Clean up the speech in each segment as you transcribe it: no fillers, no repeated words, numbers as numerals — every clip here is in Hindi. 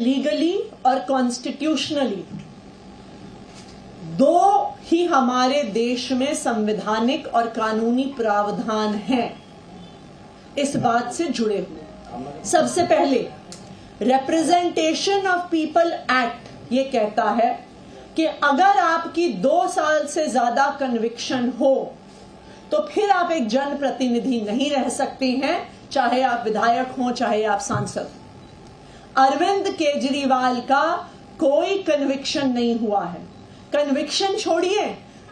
लीगली और कॉन्स्टिट्यूशनली दो ही हमारे देश में संवैधानिक और कानूनी प्रावधान हैं इस बात से जुड़े हुए। सबसे पहले रिप्रेजेंटेशन ऑफ पीपल एक्ट ये कहता है कि अगर आपकी 2 साल से ज्यादा कन्विक्शन हो तो फिर आप एक जनप्रतिनिधि नहीं रह सकते हैं, चाहे आप विधायक हो चाहे आप सांसद। अरविंद केजरीवाल का कोई कन्विक्शन नहीं हुआ है। कन्विक्शन छोड़िए,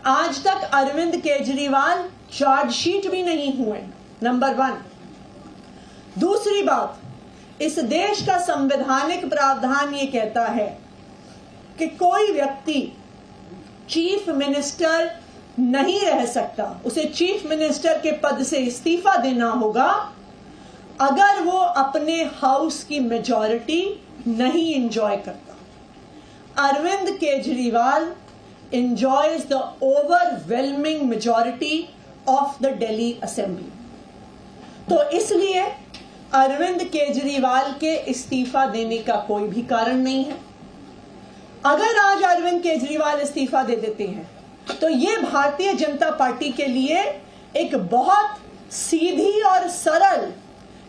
आज तक अरविंद केजरीवाल चार्जशीट भी नहीं हुए, नंबर 1। दूसरी बात, इस देश का संवैधानिक प्रावधान ये कहता है कि कोई व्यक्ति चीफ मिनिस्टर नहीं रह सकता, उसे चीफ मिनिस्टर के पद से इस्तीफा देना होगा अगर वो अपने हाउस की मेजॉरिटी नहीं एंजॉय करता। Arvind Kejriwal enjoys the overwhelming majority of the Delhi Assembly। तो इसलिए अरविंद केजरीवाल के इस्तीफा देने का कोई भी कारण नहीं है। अगर आज अरविंद केजरीवाल इस्तीफा दे देते हैं तो ये भारतीय जनता पार्टी के लिए एक बहुत सीधी और सरल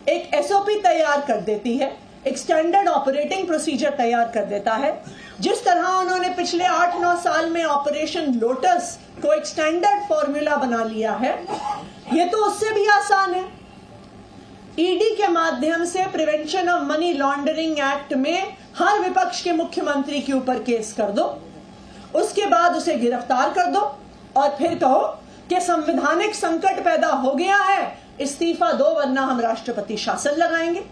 एक एसओपी तैयार कर देती है, एक स्टैंडर्ड ऑपरेटिंग प्रोसीजर तैयार कर देता है। जिस तरह उन्होंने पिछले 8-9 साल में ऑपरेशन लोटस को एक स्टैंडर्ड फॉर्मूला बना लिया है, ये तो उससे भी आसान है। ईडी के माध्यम से prevention of money laundering act में हर विपक्ष के मुख्यमंत्री के ऊपर केस कर दो, उसके बाद उसे गिरफ्तार कर दो और फिर कहो कि संवैधानिक संकट पैदा हो गया है, इस्तीफा दो वरना हम राष्ट्रपति शासन लगाएंगे।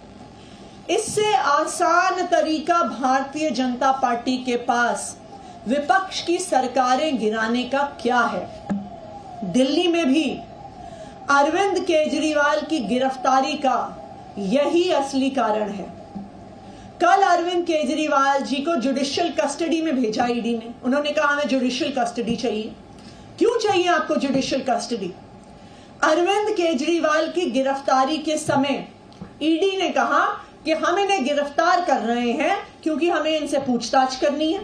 इससे आसान तरीका भारतीय जनता पार्टी के पास विपक्ष की सरकारें गिराने का क्या है। दिल्ली में भी अरविंद केजरीवाल की गिरफ्तारी का यही असली कारण है। कल अरविंद केजरीवाल जी को जुडिशियल कस्टडी में भेजा ईडी ने। उन्होंने कहा हमें जुडिशियल कस्टडी चाहिए। क्यों चाहिए आपको जुडिशियल कस्टडी? अरविंद केजरीवाल की गिरफ्तारी के समय ईडी ने कहा कि हम इन्हें गिरफ्तार कर रहे हैं क्योंकि हमें इनसे पूछताछ करनी है,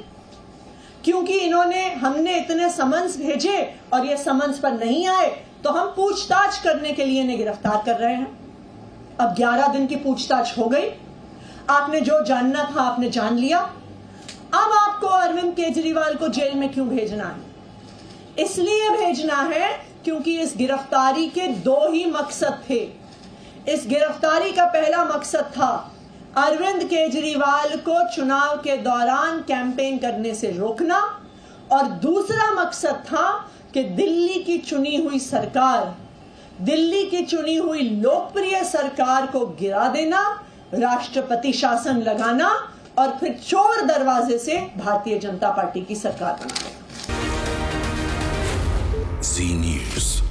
क्योंकि हमने इतने समन्स भेजे और ये समन्स पर नहीं आए तो हम पूछताछ करने के लिए इन्हें गिरफ्तार कर रहे हैं। अब 11 दिन की पूछताछ हो गई, आपने जो जानना था आपने जान लिया। अब आपको अरविंद केजरीवाल को जेल में क्यों भेजना है? इसलिए भेजना है क्योंकि इस गिरफ्तारी के 2 ही मकसद थे। इस गिरफ्तारी का पहला मकसद था अरविंद केजरीवाल को चुनाव के दौरान कैंपेन करने से रोकना और दूसरा मकसद था कि दिल्ली की चुनी हुई सरकार, दिल्ली की चुनी हुई लोकप्रिय सरकार को गिरा देना, राष्ट्रपति शासन लगाना और फिर चोर दरवाजे से भारतीय जनता पार्टी की सरकार बनाना। जी न्यूज़।